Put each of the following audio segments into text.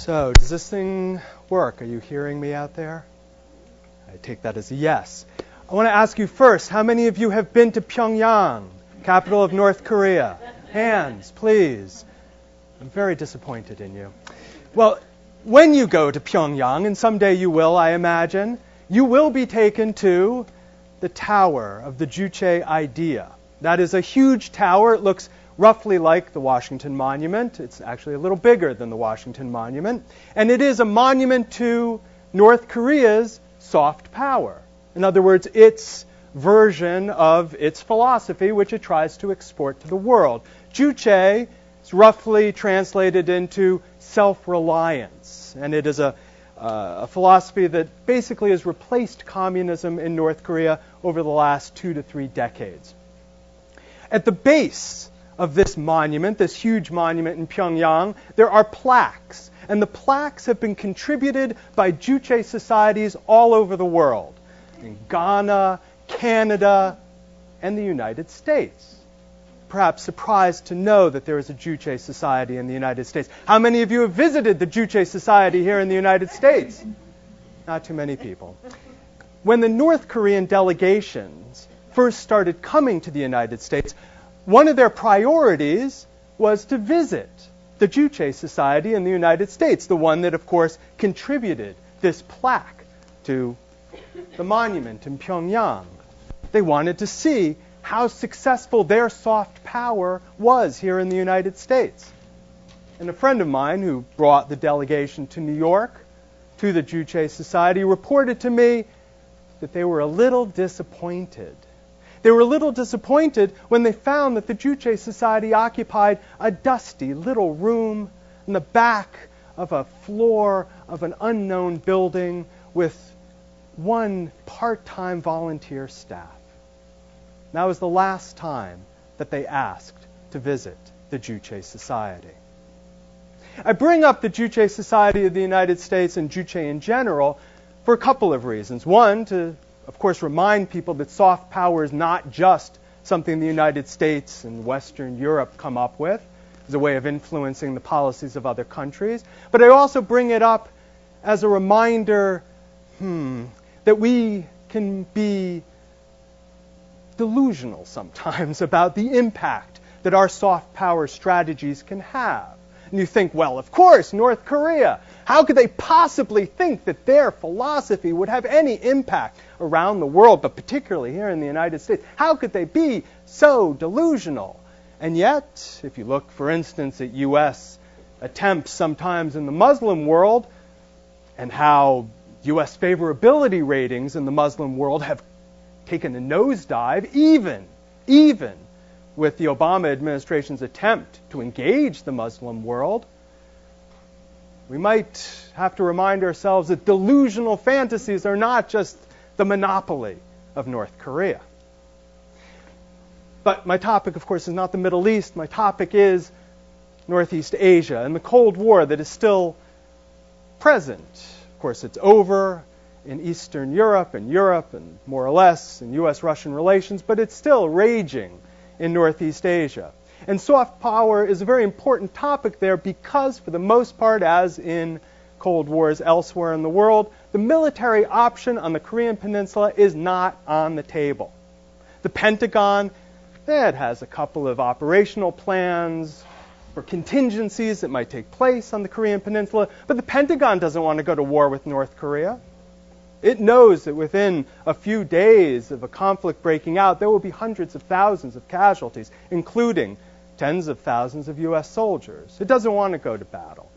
So, does this thing work? Are you hearing me out there? I take that as a yes. I want to ask you first, how many of you have been to Pyongyang, capital of North Korea? Hands, please. I'm very disappointed in you. Well, when you go to Pyongyang, and someday you will, I imagine, you will be taken to the Tower of the Juche Idea. That is a huge tower. It looks roughly like the Washington Monument. It's actually a little bigger than the Washington Monument. And it is a monument to North Korea's soft power. In other words, its version of its philosophy, which it tries to export to the world. Juche is roughly translated into self-reliance. And it is a philosophy that basically has replaced communism in North Korea over the last 2 to 3 decades. At the base of this monument, this huge monument in Pyongyang, there are plaques. And the plaques have been contributed by Juche societies all over the world. In Ghana, Canada, and the United States. Perhaps surprised to know that there is a Juche society in the United States. How many of you have visited the Juche society here in the United States? Not too many people. When the North Korean delegations first started coming to the United States, one of their priorities was to visit the Juche Society in the United States, the one that, of course, contributed this plaque to the monument in Pyongyang. They wanted to see how successful their soft power was here in the United States. And a friend of mine who brought the delegation to New York, to the Juche Society, reported to me that they were a little disappointed. They were a little disappointed when they found that the Juche Society occupied a dusty little room in the back of a floor of an unknown building with one part-time volunteer staff. That was the last time that they asked to visit the Juche Society. I bring up the Juche Society of the United States and Juche in general for a couple of reasons. One, to of course, remind people that soft power is not just something the United States and Western Europe come up with as a way of influencing the policies of other countries. But I also bring it up as a reminder that we can be delusional sometimes about the impact that our soft power strategies can have. And you think, well, of course, North Korea. How could they possibly think that their philosophy would have any impact around the world, but particularly here in the United States? How could they be so delusional? And yet, if you look, for instance, at U.S. attempts sometimes in the Muslim world and how U.S. favorability ratings in the Muslim world have taken a nosedive, even with the Obama administration's attempt to engage the Muslim world, we might have to remind ourselves that delusional fantasies are not just the monopoly of North Korea. But my topic, of course, is not the Middle East. My topic is Northeast Asia and the Cold War that is still present. Of course, it's over in Eastern Europe and more or less in U.S.-Russian relations, but it's still raging in Northeast Asia. And soft power is a very important topic there because, for the most part, as in Cold Wars elsewhere in the world, the military option on the Korean Peninsula is not on the table. The Pentagon, it has a couple of operational plans for contingencies that might take place on the Korean Peninsula, but the Pentagon doesn't want to go to war with North Korea. It knows that within a few days of a conflict breaking out, there will be hundreds of thousands of casualties, including tens of thousands of U.S. soldiers. It doesn't want to go to battle.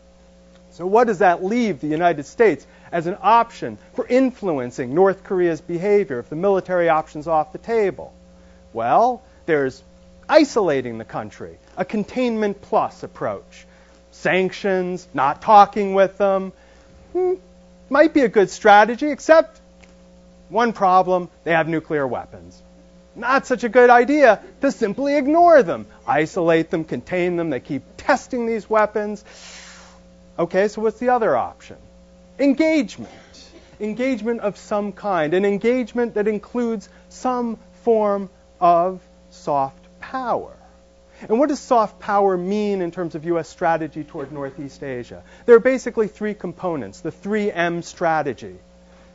So what does that leave the United States as an option for influencing North Korea's behavior if the military option's off the table? Well, there's isolating the country, a containment plus approach. Sanctions, not talking with them, might be a good strategy, except one problem, they have nuclear weapons. Not such a good idea to simply ignore them. Isolate them, contain them, they keep testing these weapons. Okay, so what's the other option? Engagement. Engagement of some kind. An engagement that includes some form of soft power. And what does soft power mean in terms of U.S. strategy toward Northeast Asia? There are basically three components, the 3M strategy.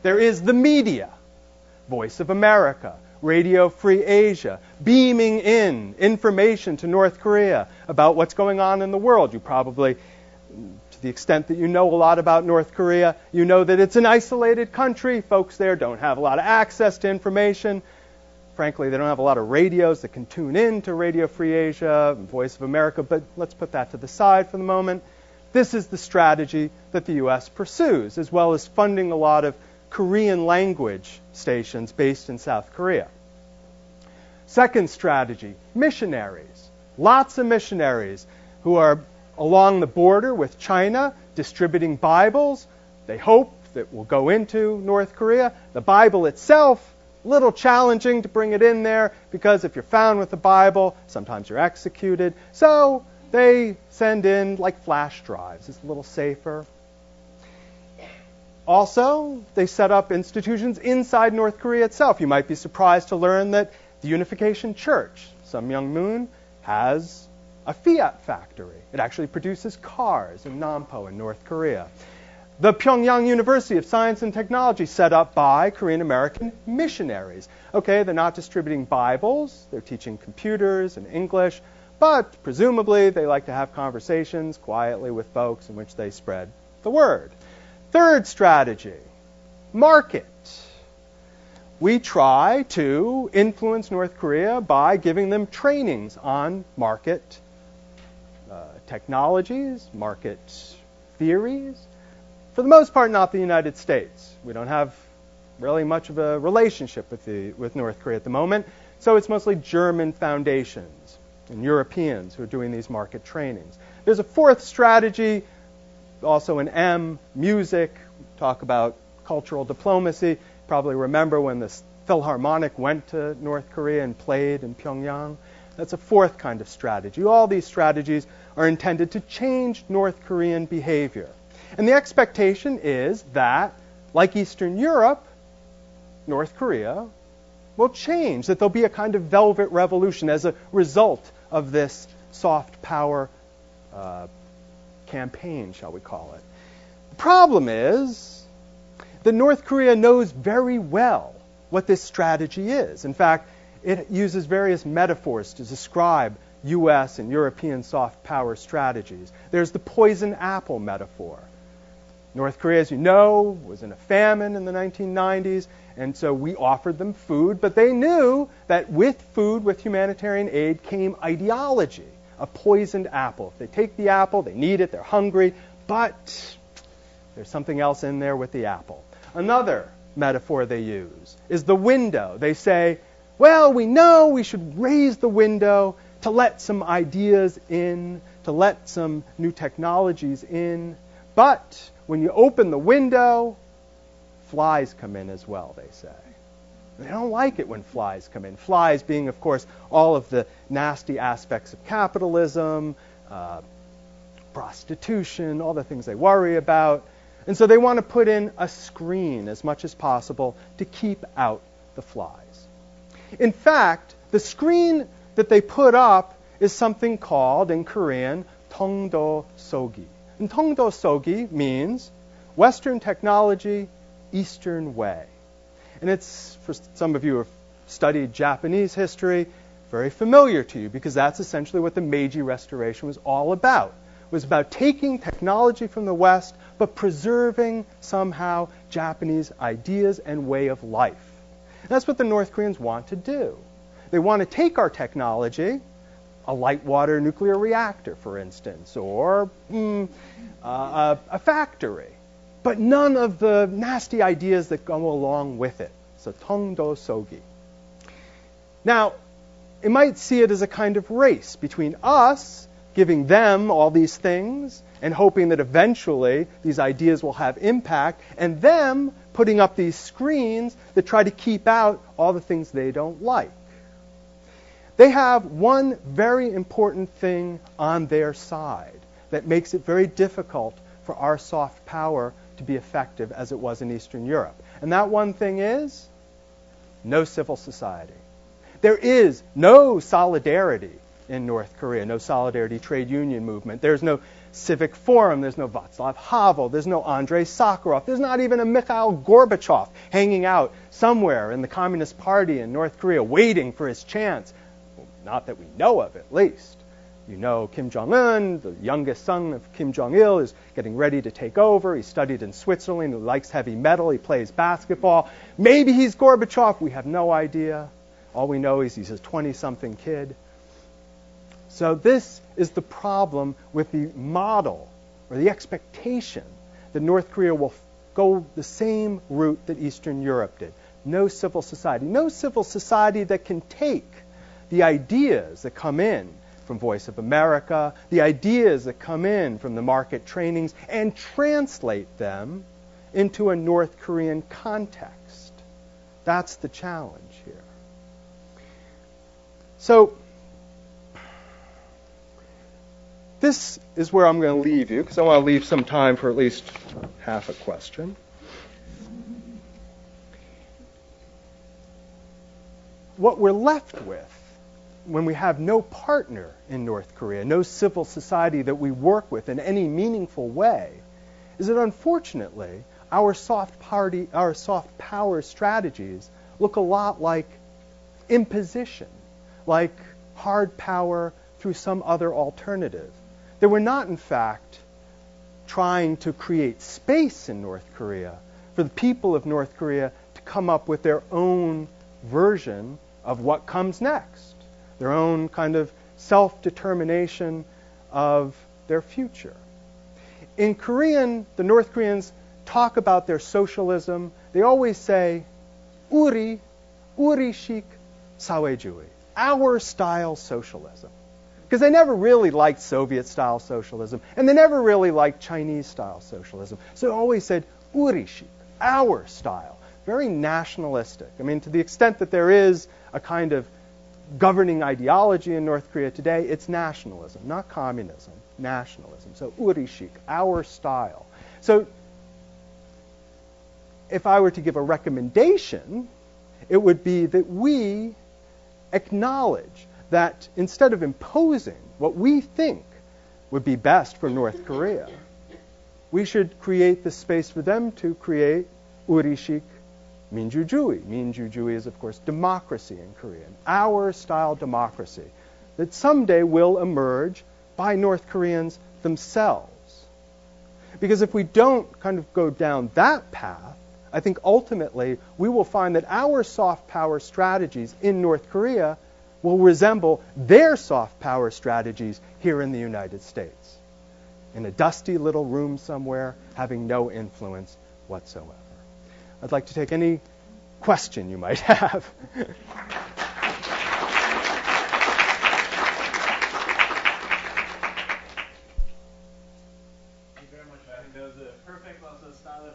There is the media, Voice of America, Radio Free Asia, beaming in information to North Korea about what's going on in the world. You probably, to the extent that you know a lot about North Korea, you know that it's an isolated country. Folks there don't have a lot of access to information. Frankly, they don't have a lot of radios that can tune in to Radio Free Asia and Voice of America, but let's put that to the side for the moment. This is the strategy that the U.S. pursues, as well as funding a lot of Korean language stations based in South Korea. Second strategy, missionaries. Lots of missionaries who are along the border with China distributing Bibles. They hope that will go into North Korea. The Bible itself, a little challenging to bring it in there because if you're found with the Bible, sometimes you're executed. So they send in like flash drives. It's a little safer. Also, they set up institutions inside North Korea itself. You might be surprised to learn that the Unification Church, Sungmyung-moon, has a Fiat factory. It actually produces cars in Nampo in North Korea. The Pyongyang University of Science and Technology, set up by Korean-American missionaries. Okay, they're not distributing Bibles. They're teaching computers and English. But presumably, they like to have conversations quietly with folks in which they spread the word. Third strategy, market. We try to influence North Korea by giving them trainings on market technologies, market theories. For the most part, not the United States. We don't have really much of a relationship with North Korea at the moment, so it's mostly German foundations and Europeans who are doing these market trainings. There's a fourth strategy, also an M, music. Talk about cultural diplomacy. Probably remember when the Philharmonic went to North Korea and played in Pyongyang. That's a fourth kind of strategy. All these strategies are intended to change North Korean behavior. And the expectation is that, like Eastern Europe, North Korea will change, that there'll be a kind of velvet revolution as a result of this soft power campaign, shall we call it. The problem is that North Korea knows very well what this strategy is. In fact, it uses various metaphors to describe U.S. and European soft power strategies. There's the poison apple metaphor. North Korea, as you know, was in a famine in the 1990s, and so we offered them food, but they knew that with food, with humanitarian aid, came ideology, a poisoned apple. If they take the apple, they need it, they're hungry, but there's something else in there with the apple. Another metaphor they use is the window. They say, well, we know we should raise the window to let some ideas in, to let some new technologies in, but when you open the window, flies come in as well, they say. They don't like it when flies come in. Flies being, of course, all of the nasty aspects of capitalism, prostitution, all the things they worry about. And so they want to put in a screen as much as possible to keep out the flies. In fact, the screen that they put up is something called, in Korean, Tongdo Sogi. And Tongdo Sogi means Western technology, Eastern way. And it's, for some of you who have studied Japanese history, very familiar to you because that's essentially what the Meiji Restoration was all about. It was about taking technology from the West but preserving somehow Japanese ideas and way of life. And that's what the North Koreans want to do. They want to take our technology, a light water nuclear reactor, for instance, or a factory, but none of the nasty ideas that go along with it. So Tongdo Sogi. Now, it might see it as a kind of race between us giving them all these things and hoping that eventually these ideas will have impact, and them putting up these screens that try to keep out all the things they don't like. They have one very important thing on their side that makes it very difficult for our soft power to be effective as it was in Eastern Europe. And that one thing is no civil society. There is no solidarity in North Korea, no solidarity trade union movement. There's no civic forum. There's no Václav Havel. There's no Andrei Sakharov. There's not even a Mikhail Gorbachev hanging out somewhere in the Communist Party in North Korea waiting for his chance. Well, not that we know of, at least. You know, Kim Jong-un, the youngest son of Kim Jong-il, is getting ready to take over. He studied in Switzerland. He likes heavy metal. He plays basketball. Maybe he's Gorbachev. We have no idea. All we know is he's a 20-something kid. So this is the problem with the model or the expectation that North Korea will go the same route that Eastern Europe did. No civil society. No civil society that can take the ideas that come in from Voice of America, the ideas that come in from the market trainings, and translate them into a North Korean context. That's the challenge here. So this is where I'm going to leave you, because I want to leave some time for at least half a question. What we're left with when we have no partner in North Korea, no civil society that we work with in any meaningful way, is that unfortunately our soft power strategies look a lot like imposition, like hard power through some other alternative. That we're not, in fact, trying to create space in North Korea for the people of North Korea to come up with their own version of what comes next, their own kind of self-determination of their future. In Korean, the North Koreans talk about their socialism. They always say, 우리 shik 사회주의, our style socialism. Because they never really liked Soviet-style socialism, and they never really liked Chinese-style socialism. So they always said, 우리식, our style. Very nationalistic. I mean, to the extent that there is a kind of governing ideology in North Korea today, it's nationalism, not communism, nationalism. So 우리식, our style. So if I were to give a recommendation, it would be that we acknowledge that instead of imposing what we think would be best for North Korea, we should create the space for them to create 우리식 민주주의. Minjuju의 is, of course, democracy in Korean, our style democracy, that someday will emerge by North Koreans themselves. Because if we don't kind of go down that path, I think ultimately we will find that our soft power strategies in North Korea will resemble their soft power strategies here in the United States, in a dusty little room somewhere, having no influence whatsoever. I'd like to take any question you might have.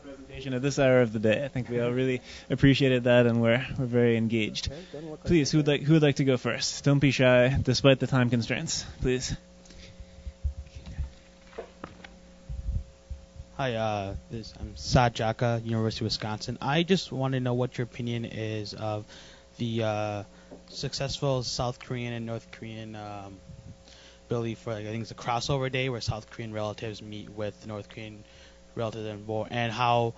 Presentation at this hour of the day. I think we all really appreciated that, and we're very engaged. Please, who would like to go first? Don't be shy, despite the time constraints. Please. Hi, I'm Saad Jaka, University of Wisconsin. I just want to know what your opinion is of the successful South Korean and North Korean ability for, I think it's a crossover day where South Korean relatives meet with North Korean relatives in war, and how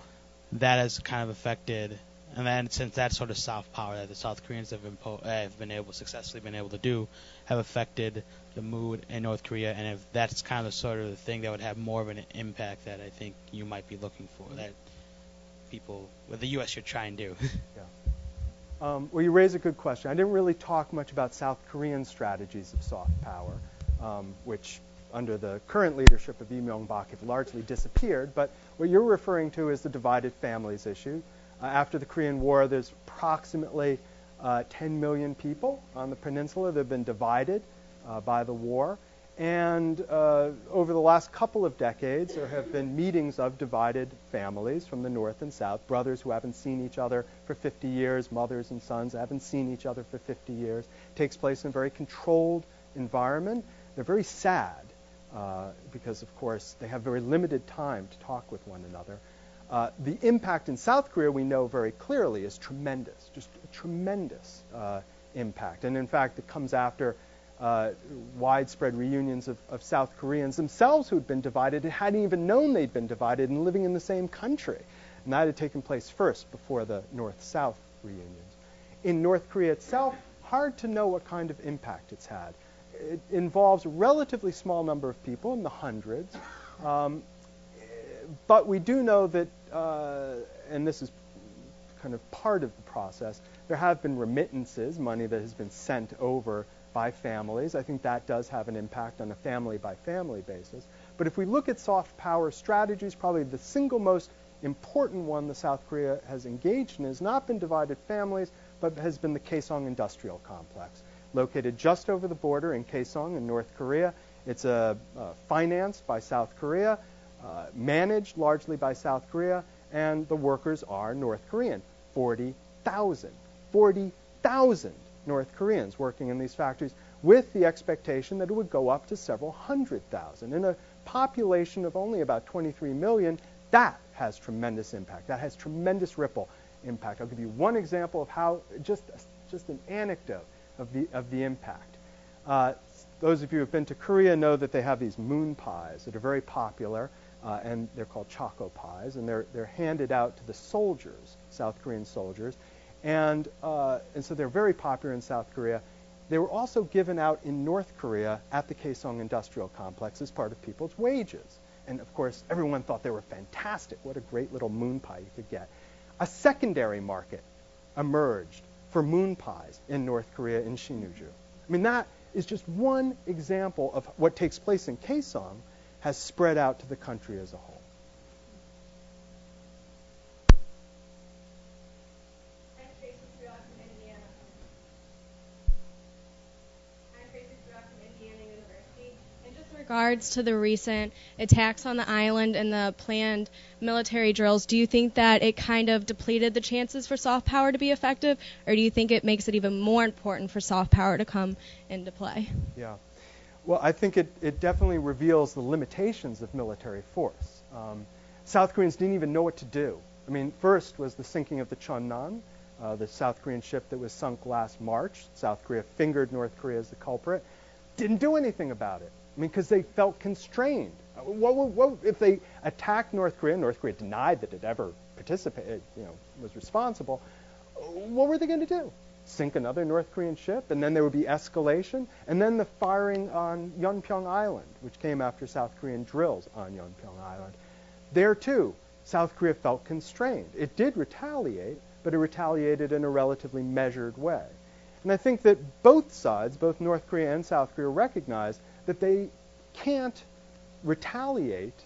that has kind of affected, and then since that sort of soft power that the South Koreans have successfully been able to do, have affected the mood in North Korea, and if that's kind of the sort of the thing that would have more of an impact that I think you might be looking for, that people with the U.S. should try and do. Yeah. Well, you raise a good question. I didn't really talk much about South Korean strategies of soft power, which under the current leadership of Lee Myung-bak have largely disappeared. But what you're referring to is the divided families issue. After the Korean War, there's approximately 10 million people on the peninsula that have been divided by the war. And over the last couple of decades, there have been meetings of divided families from the north and south, brothers who haven't seen each other for 50 years, mothers and sons haven't seen each other for 50 years. It takes place in a very controlled environment. They're very sad because, of course, they have very limited time to talk with one another. The impact in South Korea, we know very clearly, is tremendous, just a tremendous impact. And in fact, it comes after widespread reunions of South Koreans themselves who had been divided and hadn't even known they'd been divided and living in the same country. And that had taken place first before the North-South reunions. In North Korea itself, hard to know what kind of impact it's had. It involves a relatively small number of people, in the hundreds. But we do know that, and this is kind of part of the process, there have been remittances, money that has been sent over by families. I think that does have an impact on a family-by-family basis. But if we look at soft power strategies, probably the single most important one that South Korea has engaged in has not been divided families, but has been the Kaesong Industrial Complex. Located just over the border in Kaesong in North Korea. It's financed by South Korea, managed largely by South Korea, and the workers are North Korean. 40,000 North Koreans working in these factories, with the expectation that it would go up to several hundred thousand. In a population of only about 23 million, that has tremendous impact. That has tremendous ripple impact. I'll give you one example of how, just an anecdote of the impact. Those of you who have been to Korea know that they have these moon pies that are very popular, and they're called choco pies, and they're handed out to the soldiers, South Korean soldiers, and so they're very popular in South Korea. They were also given out in North Korea at the Kaesong Industrial Complex as part of people's wages. And of course, everyone thought they were fantastic. What a great little moon pie you could get. A secondary market emerged for moon pies in North Korea in Sinuiju. I mean, that is just one example of what takes place in Kaesong has spread out to the country as a whole. Regards to the recent attacks on the island and the planned military drills, do you think that it kind of depleted the chances for soft power to be effective, or do you think it makes it even more important for soft power to come into play? Yeah. Well, I think it definitely reveals the limitations of military force. South Koreans didn't even know what to do. I mean, first was the sinking of the Cheonnan, the South Korean ship that was sunk last March. South Korea fingered North Korea as the culprit. Didn't do anything about it. I mean, because they felt constrained. What if they attacked North Korea? North Korea denied that it ever participated, was responsible. What were they going to do? Sink another North Korean ship, and then there would be escalation, and then the firing on Yeonpyeong Island, which came after South Korean drills on Yeonpyeong Island. There, too, South Korea felt constrained. It did retaliate, but it retaliated in a relatively measured way. And I think that both sides, both North Korea and South Korea, recognize that they can't retaliate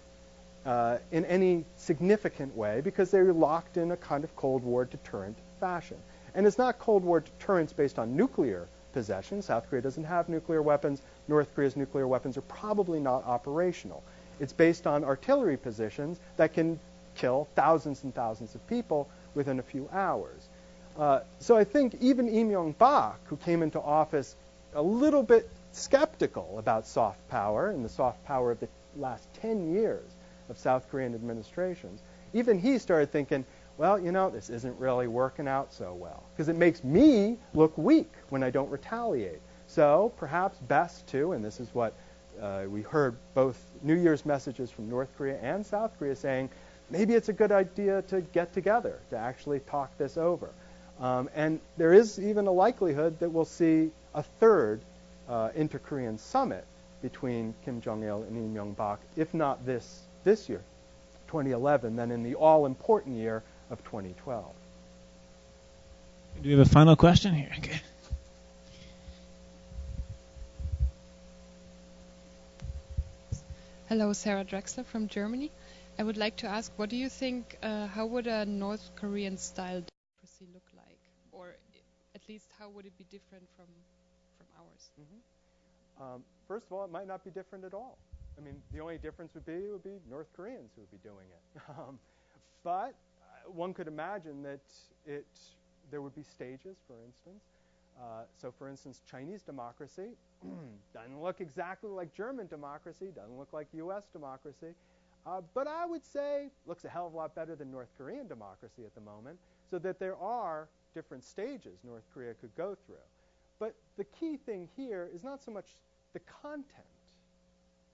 in any significant way because they're locked in a kind of Cold War deterrent fashion. And it's not Cold War deterrence based on nuclear possession. South Korea doesn't have nuclear weapons. North Korea's nuclear weapons are probably not operational. It's based on artillery positions that can kill thousands and thousands of people within a few hours. So I think even Lee Myung-bak, who came into office a little bit skeptical about soft power and the soft power of the last 10 years of South Korean administrations, even he started thinking, well, this isn't really working out so well because it makes me look weak when I don't retaliate. So perhaps best to, and this is what we heard both New Year's messages from North Korea and South Korea saying, maybe it's a good idea to get together, to actually talk this over. And there is even a likelihood that we'll see a third inter-Korean summit between Kim Jong-il and Lee Myung-bak, if not this year, 2011, then in the all-important year of 2012. Do we have a final question here? Okay. Hello, Sarah Drexler from Germany. I would like to ask, what do you think, how would a North Korean style democracy look like? Or at least how would it be different from ours? Mm-hmm. First of all, it might not be different at all. I mean, the only difference would be North Koreans who would be doing it. But one could imagine that there would be stages, for instance. So, for instance, Chinese democracy doesn't look exactly like German democracy, doesn't look like U.S. democracy, but I would say looks a hell of a lot better than North Korean democracy at the moment, so that there are different stages North Korea could go through. But the key thing here is not so much the content,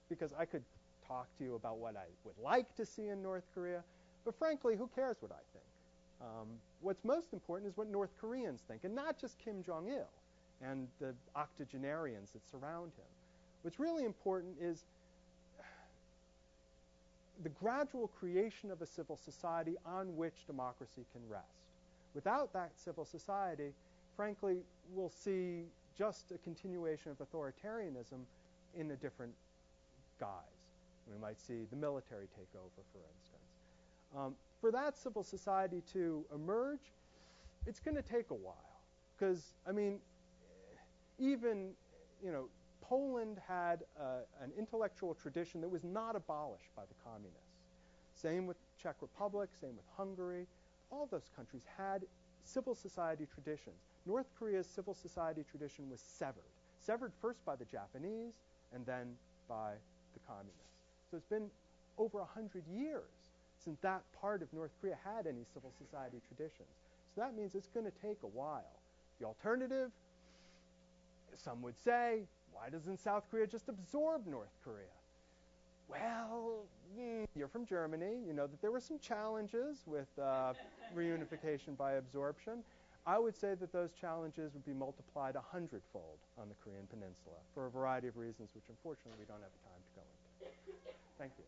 because I could talk to you about what I would like to see in North Korea, but frankly, who cares what I think? What's most important is what North Koreans think, and not just Kim Jong-il and the octogenarians that surround him. What's really important is the gradual creation of a civil society on which democracy can rest. Without that civil society, frankly, we'll see just a continuation of authoritarianism in a different guise. We might see the military take over, for instance. For that civil society to emerge, it's going to take a while. Because, I mean, even, Poland had an intellectual tradition that was not abolished by the communists. Same with Czech Republic, same with Hungary. All those countries had civil society traditions. North Korea's civil society tradition was severed. Severed first by the Japanese and then by the communists. So it's been over 100 years since that part of North Korea had any civil society traditions. So that means it's going to take a while. The alternative, some would say, why doesn't South Korea just absorb North Korea? Well, you're from Germany. You know that there were some challenges with reunification by absorption. I would say that those challenges would be multiplied 100-fold on the Korean Peninsula for a variety of reasons, which unfortunately we don't have time to go into. Thank you.